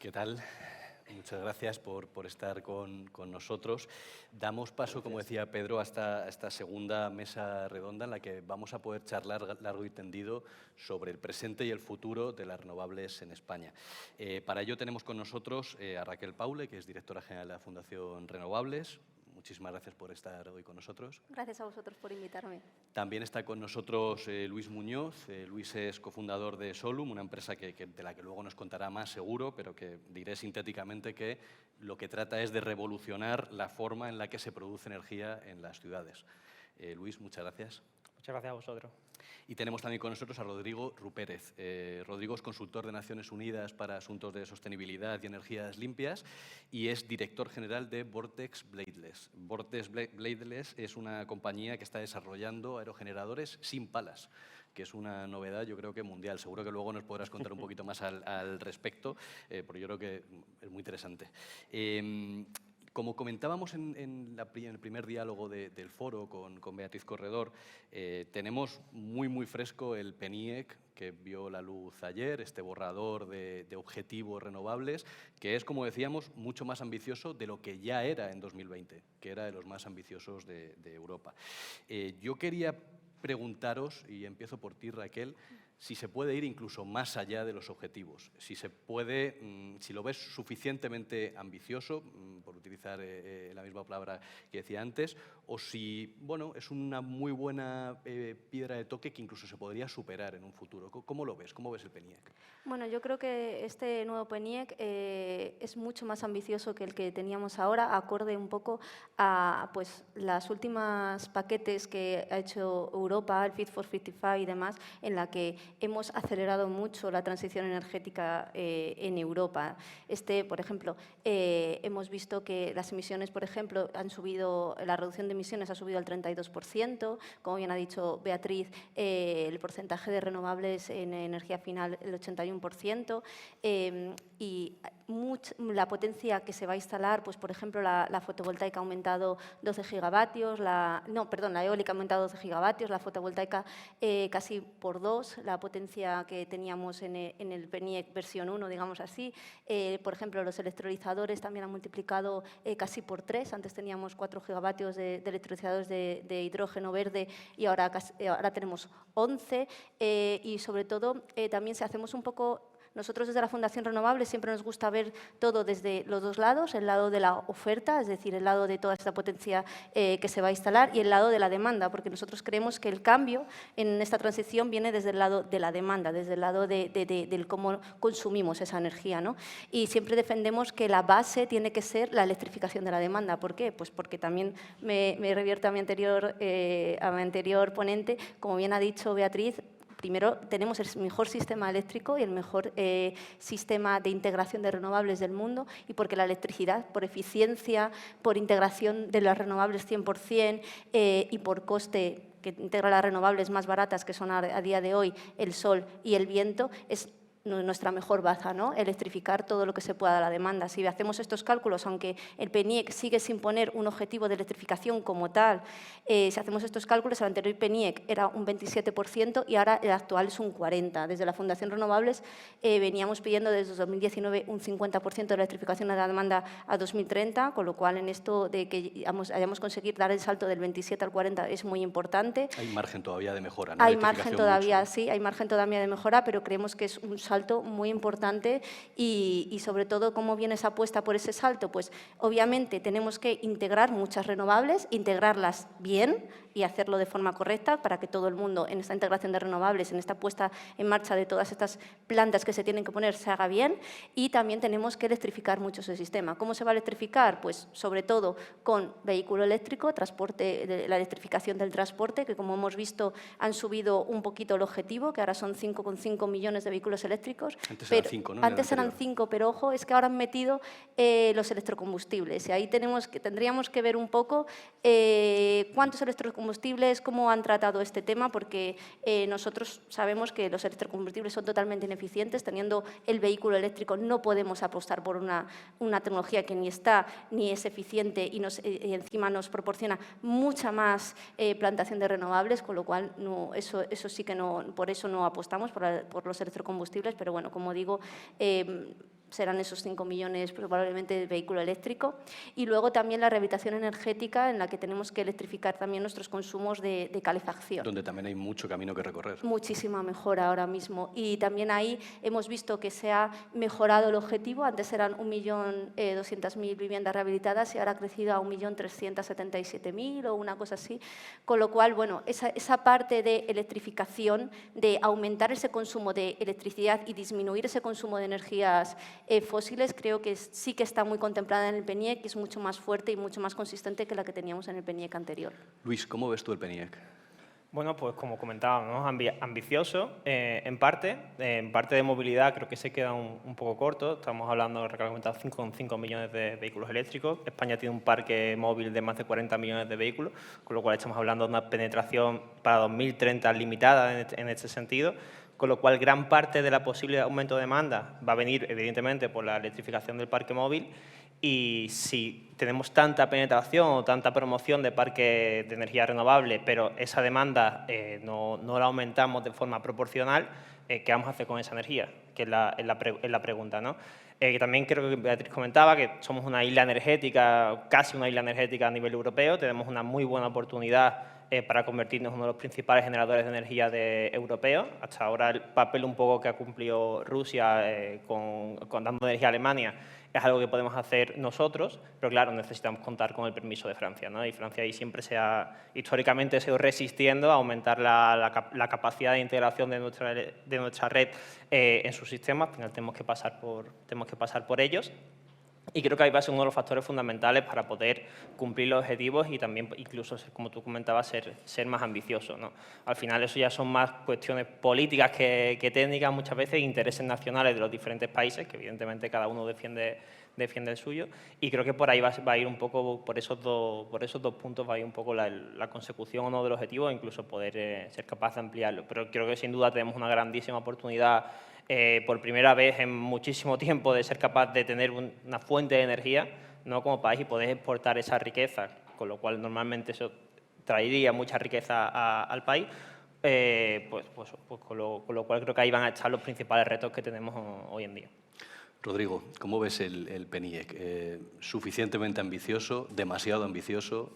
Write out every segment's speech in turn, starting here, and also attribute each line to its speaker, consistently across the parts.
Speaker 1: ¿Qué tal? Muchas gracias por estar con nosotros. Damos paso, como decía Pedro, a esta segunda mesa redonda en la que vamos a poder charlar largo y tendido sobre el presente y el futuro de las renovables en España. Para ello tenemos con nosotros a Raquel Paule, que es directora general de la Fundación Renovables. Muchísimas gracias por estar hoy con nosotros.
Speaker 2: Gracias a vosotros por invitarme.
Speaker 1: También está con nosotros Luis Muñoz. Luis es cofundador de Solum, una empresa de la que luego nos contará más seguro, pero que diré sintéticamente que lo que trata es de revolucionar la forma en la que se produce energía en las ciudades. Luis, muchas gracias.
Speaker 3: Muchas gracias a vosotros.
Speaker 1: Y tenemos también con nosotros a Rodrigo Rupérez. Rodrigo es consultor de Naciones Unidas para asuntos de sostenibilidad y energías limpias y es director general de Vortex Bladeless. Vortex Bladeless es una compañía que está desarrollando aerogeneradores sin palas, que es una novedad, yo creo que mundial. Seguro que luego nos podrás contar un poquito más al respecto, porque yo creo que es muy interesante. Como comentábamos en el primer diálogo del foro con Beatriz Corredor, tenemos muy fresco el PNIEC, que vio la luz ayer, este borrador de objetivos renovables, que es, como decíamos, mucho más ambicioso de lo que ya era en 2020, que era de los más ambiciosos de Europa. Yo quería preguntaros, y empiezo por ti, Raquel, si se puede ir incluso más allá de los objetivos, si se puede, si lo ves suficientemente ambicioso, por utilizar la misma palabra que decía antes, o si, bueno, es una muy buena piedra de toque que incluso se podría superar en un futuro. ¿Cómo lo ves? ¿Cómo ves el PNIEC?
Speaker 2: Bueno, yo creo que este nuevo PNIEC es mucho más ambicioso que el que teníamos ahora, acorde un poco a las últimas paquetes que ha hecho Europa, el Fit for 55 y demás, en la que hemos acelerado mucho la transición energética en Europa. Por ejemplo, hemos visto que las emisiones, por ejemplo, la reducción de emisiones ha subido al 32%, como bien ha dicho Beatriz, el porcentaje de renovables en energía final el 81%, y la potencia que se va a instalar, pues por ejemplo, la fotovoltaica ha aumentado 12 gigavatios, la eólica ha aumentado 12 gigavatios, la fotovoltaica casi por 2, la potencia que teníamos en el PNIEC versión 1, digamos así. Por ejemplo, los electrolizadores también han multiplicado casi por 3, antes teníamos 4 gigavatios de electrolizadores de hidrógeno verde y ahora tenemos 11, y sobre todo también si hacemos un poco. Nosotros desde la Fundación Renovables siempre nos gusta ver todo desde los dos lados, el lado de la oferta, es decir, el lado de toda esta potencia que se va a instalar, y el lado de la demanda, porque nosotros creemos que el cambio en esta transición viene desde el lado de la demanda, desde el lado del cómo consumimos esa energía, ¿no? Y siempre defendemos que la base tiene que ser la electrificación de la demanda. ¿Por qué? Pues porque también me revierto a mi anterior ponente, como bien ha dicho Beatriz. Primero, tenemos el mejor sistema eléctrico y el mejor sistema de integración de renovables del mundo, y porque la electricidad, por eficiencia, por integración de las renovables 100% y por coste, que integra las renovables más baratas, que son a día de hoy el sol y el viento, es nuestra mejor baza, ¿no? Electrificar todo lo que se pueda a la demanda. Si hacemos estos cálculos, aunque el PNIEC sigue sin poner un objetivo de electrificación como tal, si hacemos estos cálculos, el anterior PNIEC era un 27% y ahora el actual es un 40%. Desde la Fundación Renovables veníamos pidiendo desde 2019 un 50% de electrificación de la demanda a 2030, con lo cual en esto de que hayamos conseguido dar el salto del 27 al 40 es muy importante.
Speaker 1: Hay margen todavía de mejora, ¿no?
Speaker 2: Hay margen todavía, sí, hay margen todavía de mejora, pero creemos que es un salto muy importante y sobre todo, ¿cómo viene esa apuesta por ese salto? Pues obviamente tenemos que integrar muchas renovables, integrarlas bien y hacerlo de forma correcta para que todo el mundo en esta integración de renovables, en esta puesta en marcha de todas estas plantas que se tienen que poner, se haga bien, y también tenemos que electrificar mucho ese sistema. ¿Cómo se va a electrificar? Pues sobre todo con vehículo eléctrico, la electrificación del transporte, que como hemos visto han subido un poquito el objetivo, que ahora son 5,5 millones de vehículos eléctricos.
Speaker 1: Antes eran 5, ¿no?
Speaker 2: Antes eran 5, pero ojo, es que ahora han metido los electrocombustibles, y ahí tendríamos que ver un poco cuántos electrocombustibles, cómo han tratado este tema, porque nosotros sabemos que los electrocombustibles son totalmente ineficientes. Teniendo el vehículo eléctrico no podemos apostar por una tecnología que ni está ni es eficiente y encima nos proporciona mucha más plantación de renovables, con lo cual eso sí que no, por eso no apostamos por los electrocombustibles. Pero bueno, como digo, serán esos 5 millones probablemente de vehículo eléctrico. Y luego también la rehabilitación energética, en la que tenemos que electrificar también nuestros consumos de calefacción.
Speaker 1: Donde también hay mucho camino que recorrer.
Speaker 2: Muchísima mejora ahora mismo. Y también ahí hemos visto que se ha mejorado el objetivo. Antes eran 1.200.000 viviendas rehabilitadas y ahora ha crecido a 1.377.000 o una cosa así. Con lo cual, bueno, esa parte de electrificación, de aumentar ese consumo de electricidad y disminuir ese consumo de energías fósiles, creo que sí que está muy contemplada en el PNIEC y es mucho más fuerte y mucho más consistente que la que teníamos en el PNIEC anterior.
Speaker 1: Luis, ¿cómo ves tú el PNIEC?
Speaker 3: Bueno, pues como comentaba, ¿no? Ambicioso en parte de movilidad creo que se queda un poco corto. Estamos hablando, recalcamos, 5,5 millones de vehículos eléctricos. España tiene un parque móvil de más de 40 millones de vehículos, con lo cual estamos hablando de una penetración para 2030 limitada en este sentido, con lo cual gran parte de la posible aumento de demanda va a venir, evidentemente, por la electrificación del parque móvil. Y si tenemos tanta penetración o tanta promoción de parques de energía renovable, pero esa demanda no la aumentamos de forma proporcional, ¿qué vamos a hacer con esa energía? Que es la pregunta, ¿no? También creo que Beatriz comentaba que somos una isla energética, casi una isla energética a nivel europeo. Tenemos una muy buena oportunidad para convertirnos en uno de los principales generadores de energía europeos. Hasta ahora el papel un poco que ha cumplido Rusia dando energía a Alemania es algo que podemos hacer nosotros, pero claro, necesitamos contar con el permiso de Francia, ¿no? Y Francia ahí siempre históricamente se ha ido resistiendo a aumentar la capacidad de integración de nuestra red en sus sistemas. Al final tenemos que pasar por ellos. Y creo que ahí va a ser uno de los factores fundamentales para poder cumplir los objetivos y también, incluso, como tú comentabas, ser más ambiciosos, ¿no? Al final, eso ya son más cuestiones políticas que técnicas, muchas veces, intereses nacionales de los diferentes países, que evidentemente cada uno defiende el suyo. Y creo que por ahí va a ir un poco, por esos dos puntos, va a ir un poco la consecución o no del objetivo, e incluso poder ser capaz de ampliarlo. Pero creo que sin duda tenemos una grandísima oportunidad por primera vez en muchísimo tiempo de ser capaz de tener una fuente de energía, ¿no? Como país, y poder exportar esa riqueza, con lo cual normalmente eso traería mucha riqueza al país, con lo cual creo que ahí van a estar los principales retos que tenemos hoy en día.
Speaker 1: Rodrigo, ¿cómo ves el PNIEC? ¿Suficientemente ambicioso? ¿Demasiado ambicioso?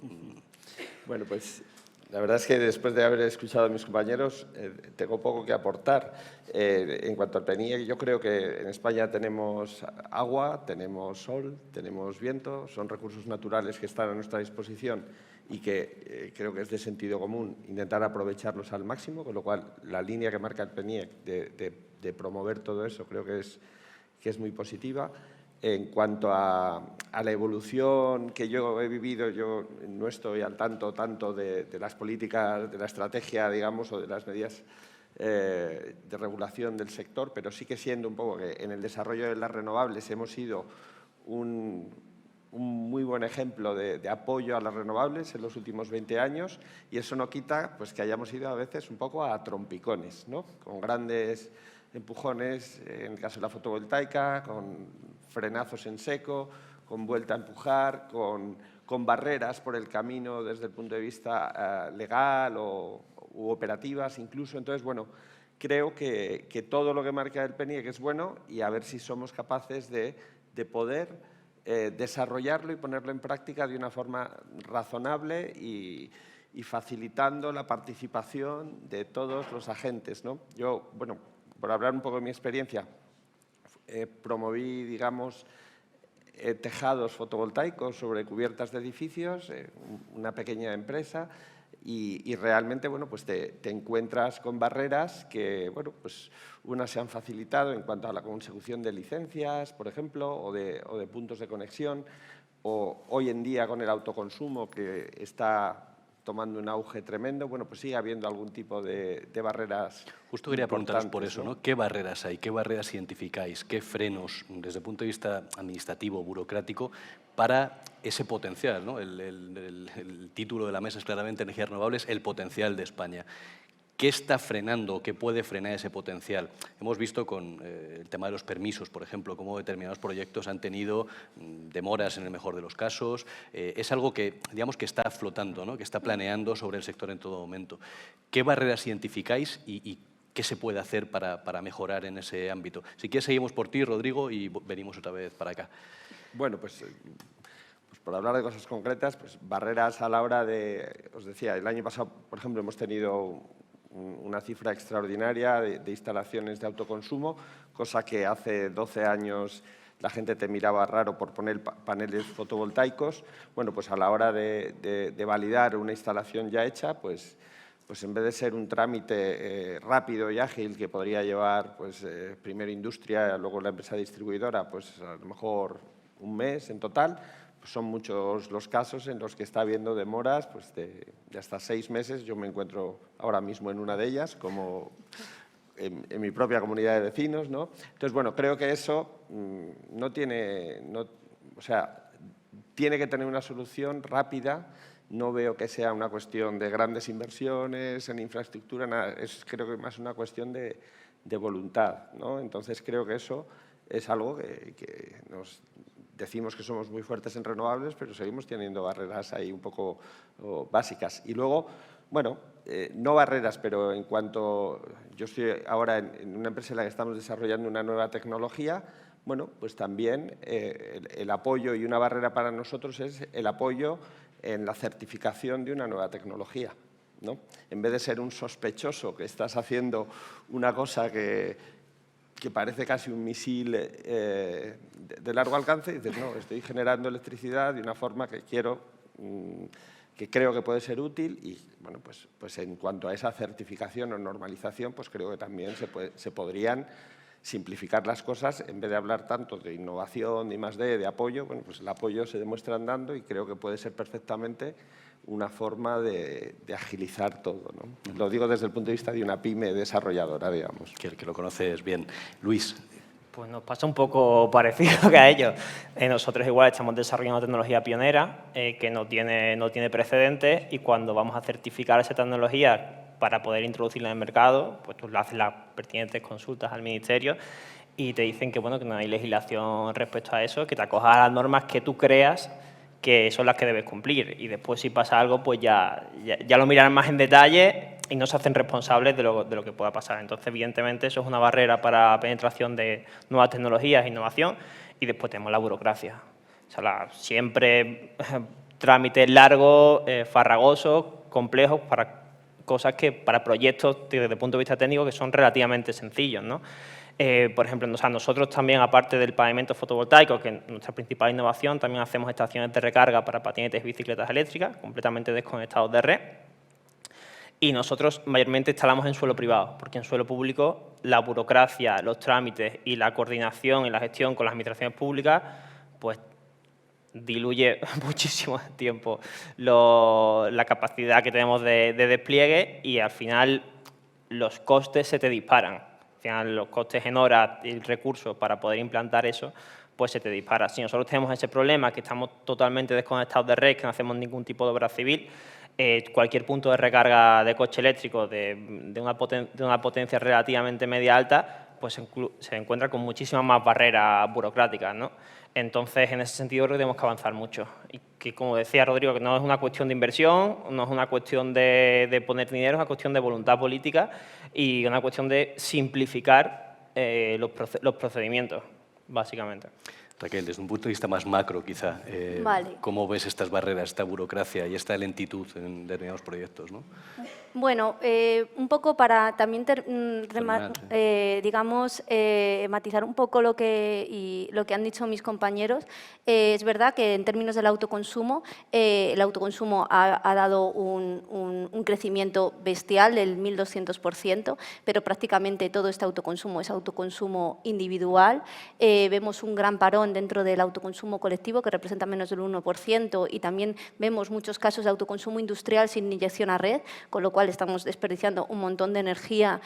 Speaker 4: Bueno, pues la verdad es que después de haber escuchado a mis compañeros, tengo poco que aportar. En cuanto al PNIEC, yo creo que en España tenemos agua, tenemos sol, tenemos viento, son recursos naturales que están a nuestra disposición y que creo que es de sentido común intentar aprovecharlos al máximo, con lo cual la línea que marca el PNIEC de promover todo eso creo que es muy positiva. En cuanto a la evolución que yo he vivido, yo no estoy al tanto de las políticas, de la estrategia, digamos, o de las medidas de regulación del sector, pero sí que siendo un poco que en el desarrollo de las renovables hemos sido un muy buen ejemplo de apoyo a las renovables en los últimos 20 años, y eso no quita pues, que hayamos ido a veces un poco a trompicones, ¿no? Con grandes empujones, en el caso de la fotovoltaica, con frenazos en seco, con vuelta a empujar, con barreras por el camino desde el punto de vista legal u operativas incluso. Entonces, bueno, creo que todo lo que marca el PNIEC es bueno y a ver si somos capaces de poder desarrollarlo y ponerlo en práctica de una forma razonable y facilitando la participación de todos los agentes, ¿no? Yo, bueno, por hablar un poco de mi experiencia, promoví, digamos, tejados fotovoltaicos sobre cubiertas de edificios, una pequeña empresa, y realmente, bueno, pues te encuentras con barreras que, bueno, pues unas se han facilitado en cuanto a la consecución de licencias, por ejemplo, o de puntos de conexión, o hoy en día con el autoconsumo que está tomando un auge tremendo, bueno, pues sigue habiendo algún tipo de barreras.
Speaker 1: Justo quería preguntaros por eso, ¿no? ¿Qué barreras hay? ¿Qué barreras identificáis? ¿Qué frenos, desde el punto de vista administrativo, burocrático, para ese potencial, ¿no? El título de la mesa es claramente energías renovables, el potencial de España. ¿Qué está frenando? ¿Qué puede frenar ese potencial? Hemos visto con el tema de los permisos, por ejemplo, cómo determinados proyectos han tenido demoras en el mejor de los casos. Es algo que, digamos, que está flotando, ¿no? Que está planeando sobre el sector en todo momento. ¿Qué barreras identificáis y qué se puede hacer para mejorar en ese ámbito. Si quieres, seguimos por ti, Rodrigo, y venimos otra vez para acá.
Speaker 4: Bueno, pues por hablar de cosas concretas, pues barreras a la hora de… Os decía, el año pasado, por ejemplo, hemos tenido una cifra extraordinaria de instalaciones de autoconsumo, cosa que hace 12 años la gente te miraba raro por poner paneles fotovoltaicos. Bueno, pues a la hora de validar una instalación ya hecha, pues en vez de ser un trámite rápido y ágil que podría llevar primero industria, luego la empresa distribuidora, pues a lo mejor un mes en total, pues son muchos los casos en los que está habiendo demoras pues de hasta 6 meses. Yo me encuentro ahora mismo en una de ellas, como en mi propia comunidad de vecinos, ¿no? Entonces, bueno, creo que eso tiene que tener una solución rápida. No veo que sea una cuestión de grandes inversiones en infraestructura, nada. Creo que es más una cuestión de voluntad, ¿no? Entonces, creo que eso es algo que nos decimos que somos muy fuertes en renovables, pero seguimos teniendo barreras ahí un poco básicas. Y luego, bueno, no barreras, pero en cuanto… Yo estoy ahora en una empresa en la que estamos desarrollando una nueva tecnología. Bueno, pues también el apoyo, y una barrera para nosotros es el apoyo en la certificación de una nueva tecnología, ¿no? En vez de ser un sospechoso que estás haciendo una cosa que parece casi un misil de largo alcance, dices, no, estoy generando electricidad de una forma que creo que puede ser útil. Y bueno, pues en cuanto a esa certificación o normalización, pues creo que también se podrían simplificar las cosas. En vez de hablar tanto de innovación, de I+D, de apoyo, bueno, pues el apoyo se demuestra andando, y creo que puede ser perfectamente una forma de agilizar todo, ¿no? Lo digo desde el punto de vista de una pyme desarrolladora, digamos.
Speaker 1: Que lo conoces bien. Luis.
Speaker 3: Pues nos pasa un poco parecido que a ellos. Nosotros igual estamos desarrollando tecnología pionera que no tiene precedentes, y cuando vamos a certificar esa tecnología para poder introducirla en el mercado, pues tú le haces las pertinentes consultas al Ministerio y te dicen que, bueno, que no hay legislación respecto a eso, que te acojas a las normas que tú creas que son las que debes cumplir, y después si pasa algo pues ya lo mirarán más en detalle y no se hacen responsables de lo que pueda pasar. Entonces, evidentemente, eso es una barrera para penetración de nuevas tecnologías e innovación. Y después tenemos la burocracia. O sea, siempre trámites largos, farragosos, complejos, para cosas que, para proyectos desde el punto de vista técnico, que son relativamente sencillos, ¿no? Por ejemplo, nosotros también, aparte del pavimento fotovoltaico, que es nuestra principal innovación, también hacemos estaciones de recarga para patinetes y bicicletas eléctricas, completamente desconectados de red. Y nosotros mayormente instalamos en suelo privado, porque en suelo público la burocracia, los trámites y la coordinación y la gestión con las administraciones públicas, pues diluye muchísimo tiempo la capacidad que tenemos de despliegue, y al final los costes se te disparan. Al final los costes en horas y recursos para poder implantar eso, pues se te dispara. Si nosotros tenemos ese problema, que estamos totalmente desconectados de red, que no hacemos ningún tipo de obra civil, cualquier punto de recarga de coche eléctrico de una potencia relativamente media-alta, pues se encuentra con muchísimas más barreras burocráticas, ¿no? Entonces, en ese sentido, creo que tenemos que avanzar mucho. Y que, como decía Rodrigo, que no es una cuestión de inversión, no es una cuestión de poner dinero, es una cuestión de voluntad política y una cuestión de simplificar los procedimientos, básicamente.
Speaker 1: Raquel, desde un punto de vista más macro, quizá,
Speaker 2: Vale.
Speaker 1: ¿cómo ves estas barreras, esta burocracia y esta lentitud en determinados proyectos, ¿no?
Speaker 2: Bueno, un poco para también, digamos, matizar un poco lo que han dicho mis compañeros. Es verdad que en términos del autoconsumo, el autoconsumo ha dado un crecimiento bestial del 1.200%, pero prácticamente todo este autoconsumo es autoconsumo individual. Vemos un gran parón dentro del autoconsumo colectivo, que representa menos del 1%, y también vemos muchos casos de autoconsumo industrial sin inyección a red, con lo cual estamos desperdiciando un montón de energía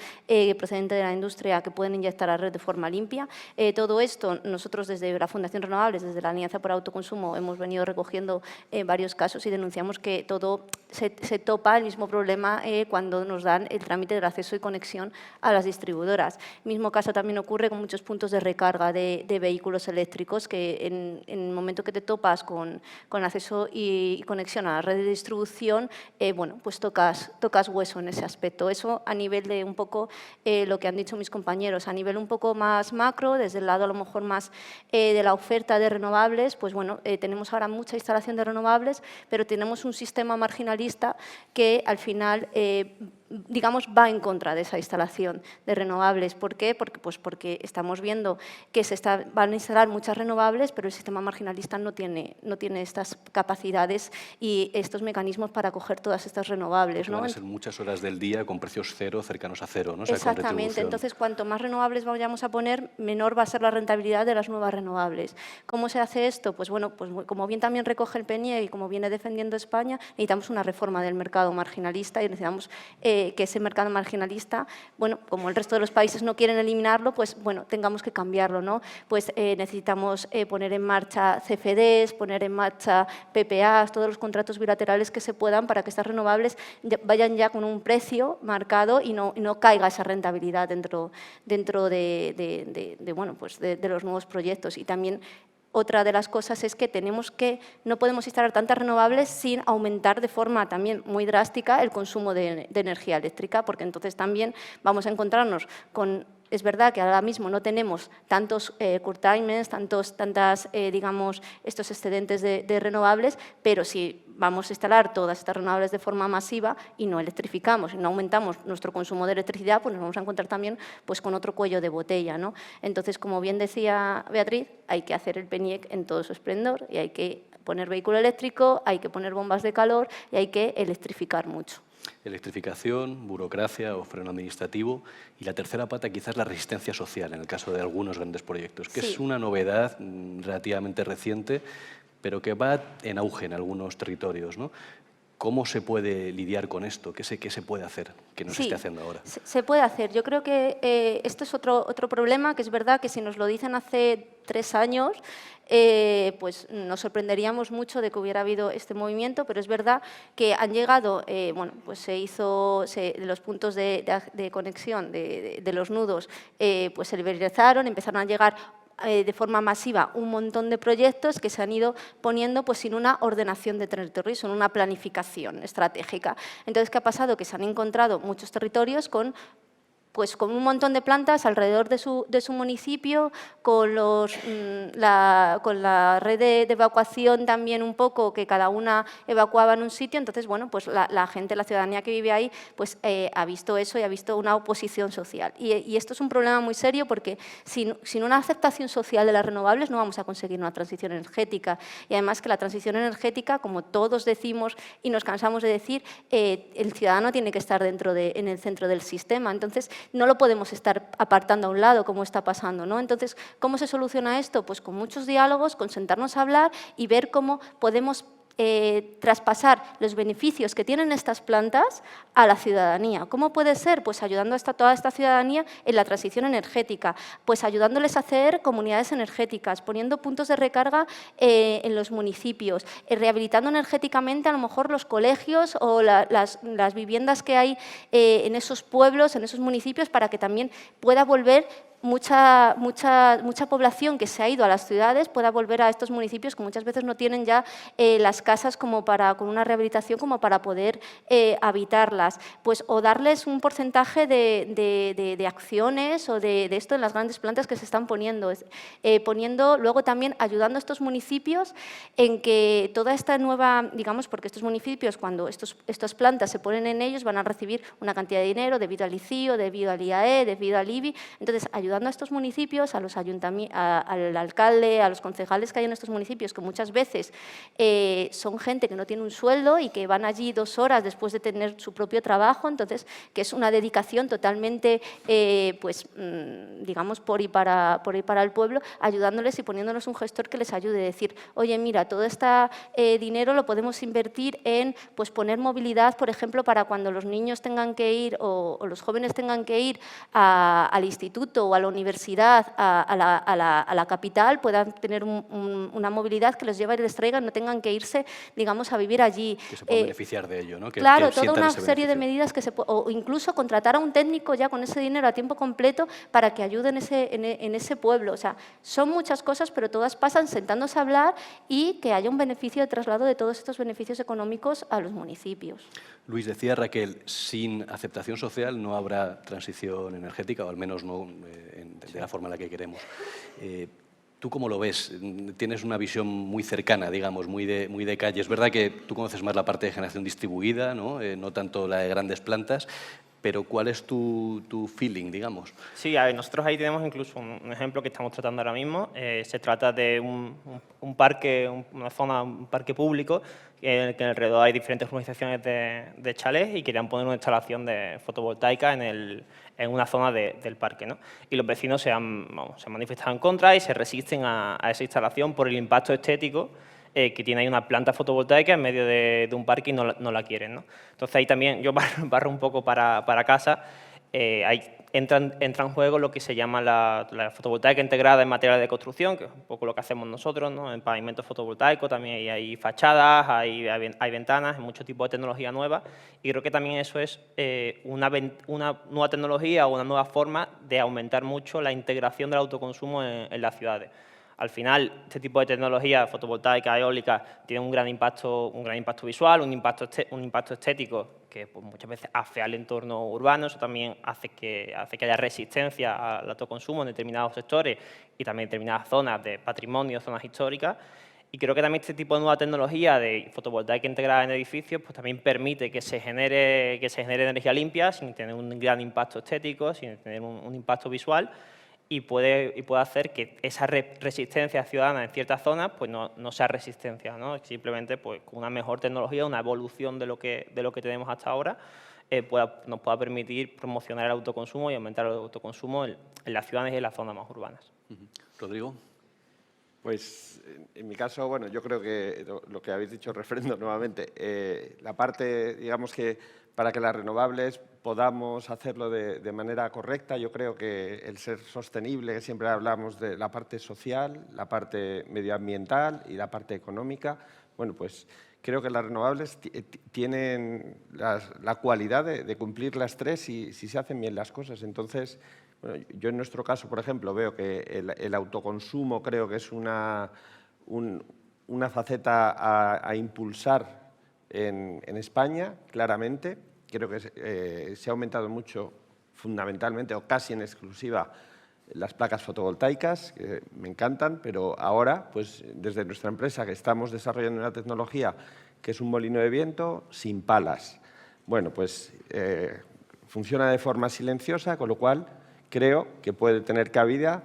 Speaker 2: procedente de la industria que pueden inyectar a red de forma limpia. Todo esto, nosotros desde la Fundación Renovables, desde la Alianza por Autoconsumo, hemos venido recogiendo varios casos y denunciamos que todo se topa el mismo problema cuando nos dan el trámite del acceso y conexión a las distribuidoras. El mismo caso también ocurre con muchos puntos de recarga de vehículos eléctricos, que en el momento que te topas con acceso y conexión a la red de distribución, bueno, pues tocas tocas hueso en ese aspecto. Eso a nivel de un poco lo que han dicho mis compañeros. A nivel un poco más macro, desde el lado a lo mejor más de la oferta de renovables, pues bueno, tenemos ahora mucha instalación de renovables, pero tenemos un sistema marginalista que al final digamos, va en contra de esa instalación de renovables. ¿Por qué? Porque estamos viendo que van a instalar muchas renovables, pero el sistema marginalista no tiene estas capacidades y estos mecanismos para coger todas estas renovables, ¿no?
Speaker 1: Van a ser muchas horas del día con precios cero, cercanos a cero, ¿no? O sea,
Speaker 2: Exactamente. Entonces, cuanto más renovables vayamos a poner, menor va a ser la rentabilidad de las nuevas renovables. ¿Cómo se hace esto? Pues bueno, pues como bien también recoge el PNIEC y como viene defendiendo España, necesitamos una reforma del mercado marginalista y necesitamos que ese mercado marginalista, bueno, como el resto de los países no quieren eliminarlo, pues bueno, tengamos que cambiarlo, ¿no? Pues necesitamos poner en marcha CFDs, poner en marcha PPAs, todos los contratos bilaterales que se puedan para que estas renovables vayan ya con un precio marcado y no caiga esa rentabilidad dentro bueno, pues de los nuevos proyectos. Y también otra de las cosas es que no podemos instalar tantas renovables sin aumentar de forma también muy drástica el consumo de energía eléctrica, porque entonces también vamos a encontrarnos con... Es verdad que ahora mismo no tenemos tantos curtailments, digamos, estos excedentes de renovables, pero si vamos a instalar todas estas renovables de forma masiva y no electrificamos y no aumentamos nuestro consumo de electricidad, pues nos vamos a encontrar también pues, con otro cuello de botella, ¿no? Entonces, como bien decía Beatriz, hay que hacer el PNIEC en todo su esplendor y hay que poner vehículo eléctrico, hay que poner bombas de calor y hay que electrificar mucho.
Speaker 1: Electrificación, burocracia o freno administrativo. Y la tercera pata quizás la resistencia social en el caso de algunos grandes proyectos, que es una novedad relativamente reciente, pero que va en auge en algunos territorios, ¿no? ¿Cómo se puede lidiar con esto? ¿Qué se puede hacer que no se esté haciendo ahora?
Speaker 2: Se puede hacer. Yo creo que esto es otro problema, que es verdad que si nos lo dicen hace 3 años, pues nos sorprenderíamos mucho de que hubiera habido este movimiento, pero es verdad que han llegado, bueno, pues los puntos de conexión de los nudos, pues se liberalizaron, empezaron a llegar de forma masiva un montón de proyectos que se han ido poniendo pues, sin una ordenación de territorio, sin una planificación estratégica. Entonces, ¿qué ha pasado? Que se han encontrado muchos territorios con un montón de plantas alrededor de su municipio, con la red de evacuación también un poco, que cada una evacuaba en un sitio. Entonces, bueno, pues la gente, la ciudadanía que vive ahí, pues ha visto eso y ha visto una oposición social. Y esto es un problema muy serio porque sin una aceptación social de las renovables no vamos a conseguir una transición energética. Y además que la transición energética, como todos decimos y nos cansamos de decir, el ciudadano tiene que estar en el centro del sistema. Entonces, no lo podemos estar apartando a un lado como está pasando, ¿no? Entonces, ¿cómo se soluciona esto? Pues con muchos diálogos, con sentarnos a hablar y ver cómo podemos traspasar los beneficios que tienen estas plantas a la ciudadanía. ¿Cómo puede ser? Pues ayudando a toda esta ciudadanía en la transición energética, pues ayudándoles a hacer comunidades energéticas, poniendo puntos de recarga en los municipios, rehabilitando energéticamente a lo mejor los colegios o las viviendas que hay en esos pueblos, en esos municipios, para que también pueda volver mucha población que se ha ido a las ciudades pueda volver a estos municipios que muchas veces no tienen ya las casas con una rehabilitación como para poder habitarlas. Pues, o darles un porcentaje de acciones o de esto en las grandes plantas que se están poniendo. Luego también ayudando a estos municipios en que toda esta nueva, digamos, porque estos municipios cuando estas plantas se ponen en ellos van a recibir una cantidad de dinero debido al ICIO, debido al IAE, debido al IBI. Entonces, ayudando a estos municipios, al alcalde, a los concejales que hay en estos municipios, que muchas veces son gente que no tiene un sueldo y que van allí 2 horas después de tener su propio trabajo, entonces, que es una dedicación totalmente, digamos, por y para el pueblo, ayudándoles y poniéndonos un gestor que les ayude a decir, oye, mira, todo este dinero lo podemos invertir en pues, poner movilidad, por ejemplo, para cuando los niños tengan que ir o los jóvenes tengan que ir al instituto o a la universidad, a la capital, puedan tener una movilidad que los lleve y les traiga, no tengan que irse, digamos, a vivir allí.
Speaker 1: Que se puedan beneficiar de ello, ¿no?
Speaker 2: Claro,
Speaker 1: que
Speaker 2: toda una
Speaker 1: ese
Speaker 2: serie de
Speaker 1: beneficio.
Speaker 2: medidas que o incluso contratar a un técnico ya con ese dinero a tiempo completo para que ayude en ese pueblo. O sea, son muchas cosas, pero todas pasan sentándose a hablar y que haya un beneficio de traslado de todos estos beneficios económicos a los municipios.
Speaker 1: Luis, decía Raquel, sin aceptación social no habrá transición energética, o al menos no de la forma en la que queremos. ¿Tú cómo lo ves? Tienes una visión muy cercana, digamos, muy de calle. Es verdad que tú conoces más la parte de generación distribuida, no tanto la de grandes plantas, pero ¿cuál es tu feeling, digamos?
Speaker 3: Sí, a ver, nosotros ahí tenemos incluso un ejemplo que estamos tratando ahora mismo. Se trata de un parque, una zona, un parque público, que alrededor hay diferentes urbanizaciones de chalés y querían poner una instalación de fotovoltaica en una zona del parque, ¿no? Y los vecinos se han manifestado en contra y se resisten a esa instalación por el impacto estético que tiene ahí una planta fotovoltaica en medio de un parque y no la quieren, ¿no? Entonces ahí también yo barro un poco para casa. Ahí entra en juego lo que se llama la fotovoltaica integrada en materiales de construcción, que es un poco lo que hacemos nosotros, ¿no? En pavimento fotovoltaico también hay fachadas, hay ventanas, hay mucho tipo de tecnología nueva, y creo que también eso es una nueva tecnología o una nueva forma de aumentar mucho la integración del autoconsumo en las ciudades. Al final, este tipo de tecnología fotovoltaica, eólica, tiene un gran impacto visual, un impacto estético que pues, muchas veces afea el entorno urbano. Eso también hace que haya resistencia al autoconsumo en determinados sectores y también en determinadas zonas de patrimonio, zonas históricas. Y creo que también este tipo de nueva tecnología de fotovoltaica integrada en edificios pues, también permite que se genere energía limpia sin tener un gran impacto estético, sin tener un impacto visual. Y puede hacer que esa resistencia ciudadana en ciertas zonas pues no sea resistencia, ¿no? Simplemente pues, con una mejor tecnología, una evolución de lo que tenemos hasta ahora, nos pueda permitir promocionar el autoconsumo y aumentar el autoconsumo en las ciudades y en las zonas más urbanas.
Speaker 1: Rodrigo.
Speaker 4: Pues en mi caso, bueno, yo creo que lo que habéis dicho refrendo nuevamente, la parte, digamos que para que las renovables podamos hacerlo de manera correcta, yo creo que el ser sostenible, siempre hablamos de la parte social, la parte medioambiental y la parte económica, bueno, pues creo que las renovables tienen la cualidad de cumplir las tres si se hacen bien las cosas. Entonces, bueno, yo en nuestro caso, por ejemplo, veo que el autoconsumo creo que es una faceta a impulsar en España, claramente. Creo que se ha aumentado mucho, fundamentalmente o casi en exclusiva, las placas fotovoltaicas, que me encantan, pero ahora, pues desde nuestra empresa, que estamos desarrollando una tecnología que es un molino de viento sin palas. Bueno, pues funciona de forma silenciosa, con lo cual creo que puede tener cabida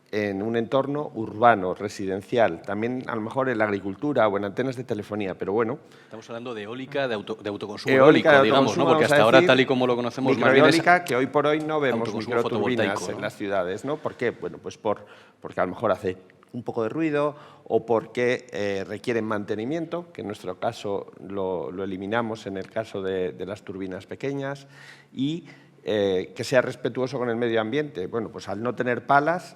Speaker 4: en un entorno urbano, residencial, también a lo mejor en la agricultura o en antenas de telefonía, pero bueno.
Speaker 1: Estamos hablando de eólica, de autoconsumo eólico, digamos, ¿no? Porque hasta ahora, tal y como lo conocemos, más bien es
Speaker 4: microeólica, que hoy por hoy no vemos microturbinas, ¿no?, en
Speaker 1: ¿no?
Speaker 4: las ciudades, ¿no? ¿Por qué? Bueno, pues porque a lo mejor hace un poco de ruido o porque requieren mantenimiento, que en nuestro caso lo eliminamos en el caso de las turbinas pequeñas, y que sea respetuoso con el medio ambiente. Bueno, pues al no tener palas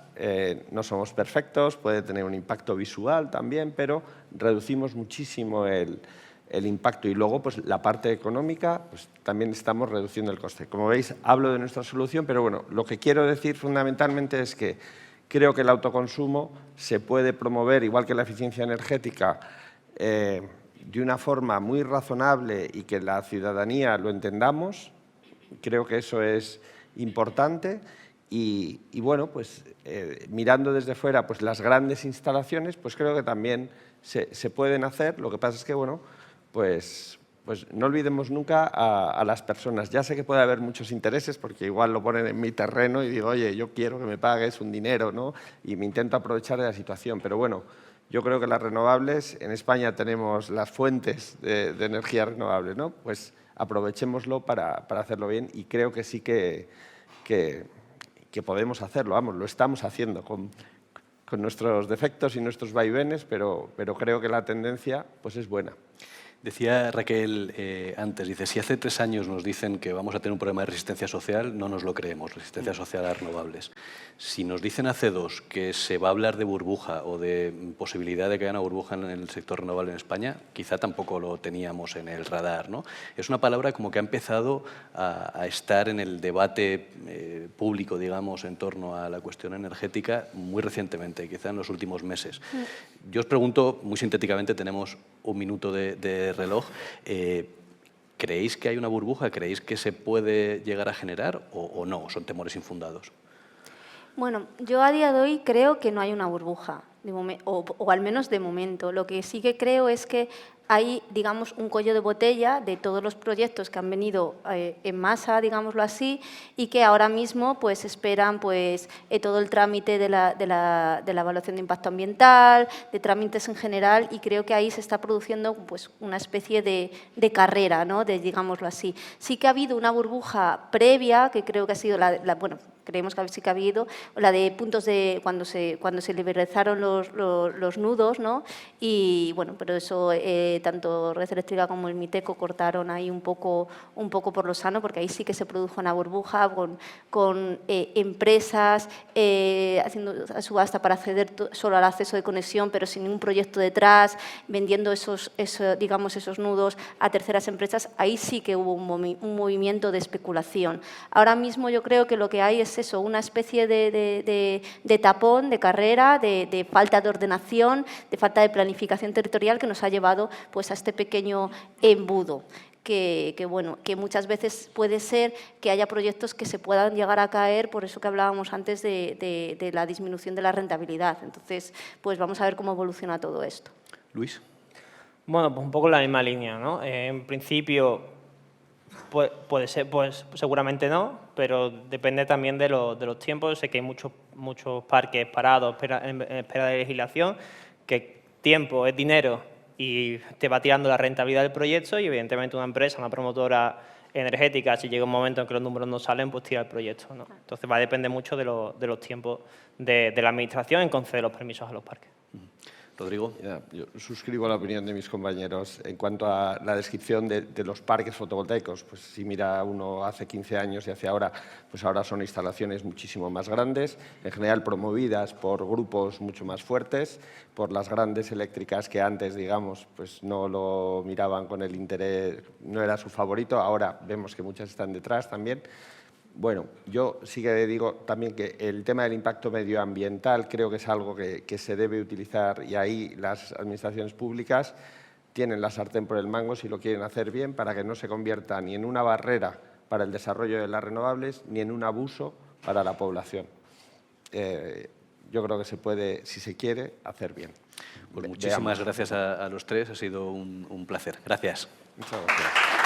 Speaker 4: no somos perfectos, puede tener un impacto visual también, pero reducimos muchísimo el impacto. Y luego, pues la parte económica, pues también estamos reduciendo el coste. Como veis, hablo de nuestra solución, pero bueno, lo que quiero decir fundamentalmente es que creo que el autoconsumo se puede promover, igual que la eficiencia energética, de una forma muy razonable y que la ciudadanía lo entendamos. Creo que eso es importante y bueno, pues mirando desde fuera pues las grandes instalaciones, pues creo que también se pueden hacer. Lo que pasa es que, bueno, pues no olvidemos nunca a las personas. Ya sé que puede haber muchos intereses porque igual lo ponen en mi terreno y digo, oye, yo quiero que me pagues un dinero, ¿no? Y me intento aprovechar de la situación, pero bueno, yo creo que las renovables, en España tenemos las fuentes de energía renovable, ¿no? Pues aprovechémoslo para hacerlo bien y creo que sí que podemos hacerlo, vamos, lo estamos haciendo con nuestros defectos y nuestros vaivenes, pero creo que la tendencia pues es buena.
Speaker 1: Decía Raquel antes, dice, si hace 3 años nos dicen que vamos a tener un problema de resistencia social, no nos lo creemos, resistencia social a renovables. Si nos dicen hace 2 que se va a hablar de burbuja o de posibilidad de que haya una burbuja en el sector renovable en España, quizá tampoco lo teníamos en el radar, ¿no? Es una palabra como que ha empezado a estar en el debate público, digamos, en torno a la cuestión energética muy recientemente, quizá en los últimos meses. Yo os pregunto, muy sintéticamente, tenemos 1 minuto de reloj, ¿creéis que hay una burbuja? ¿Creéis que se puede llegar a generar o no? ¿Son temores infundados?
Speaker 2: Bueno, yo a día de hoy creo que no hay una burbuja, o al menos de momento. Lo que sí que creo es que hay, digamos, un cuello de botella de todos los proyectos que han venido en masa, digámoslo así, y que ahora mismo pues, esperan pues, todo el trámite de la evaluación de impacto ambiental, de trámites en general, y creo que ahí se está produciendo pues, una especie de carrera, ¿no? Digámoslo así. Sí que ha habido una burbuja previa, que creo que ha sido bueno, creemos que sí que ha habido, la de puntos de cuando se liberalizaron los nudos, ¿no? Y bueno, pero eso tanto Red Eléctrica como el MITECO cortaron ahí un poco por lo sano, porque ahí sí que se produjo una burbuja con empresas haciendo subasta para acceder solo al acceso de conexión, pero sin ningún proyecto detrás, vendiendo esos nudos a terceras empresas. Ahí sí que hubo un movimiento de especulación. Ahora mismo yo creo que lo que hay es eso, una especie de tapón, de carrera, de falta de ordenación, de falta de planificación territorial que nos ha llevado pues, a este pequeño embudo. Que muchas veces puede ser que haya proyectos que se puedan llegar a caer, por eso que hablábamos antes de la disminución de la rentabilidad. Entonces, pues vamos a ver cómo evoluciona todo esto.
Speaker 1: Luis.
Speaker 3: Bueno, pues un poco en la misma línea, ¿no? En principio, puede ser, pues seguramente no, pero depende también de los tiempos. Sé que hay muchos parques parados en espera de legislación, que tiempo es dinero y te va tirando la rentabilidad del proyecto y evidentemente una empresa, una promotora energética, si llega un momento en que los números no salen, pues tira el proyecto, ¿no? Entonces va a depender mucho de los tiempos de la administración en conceder los permisos a los parques.
Speaker 1: Rodrigo.
Speaker 4: Yo suscribo la opinión de mis compañeros en cuanto a la descripción de los parques fotovoltaicos. Pues si mira uno hace 15 años y hacia ahora, pues ahora son instalaciones muchísimo más grandes, en general promovidas por grupos mucho más fuertes, por las grandes eléctricas que antes, digamos, pues no lo miraban con el interés, no era su favorito, ahora vemos que muchas están detrás también. Bueno, yo sí que digo también que el tema del impacto medioambiental creo que es algo que se debe utilizar y ahí las administraciones públicas tienen la sartén por el mango si lo quieren hacer bien para que no se convierta ni en una barrera para el desarrollo de las renovables ni en un abuso para la población. Yo creo que se puede, si se quiere, hacer bien.
Speaker 1: Pues muchísimas gracias a los tres, ha sido un placer. Gracias.
Speaker 4: Muchas gracias.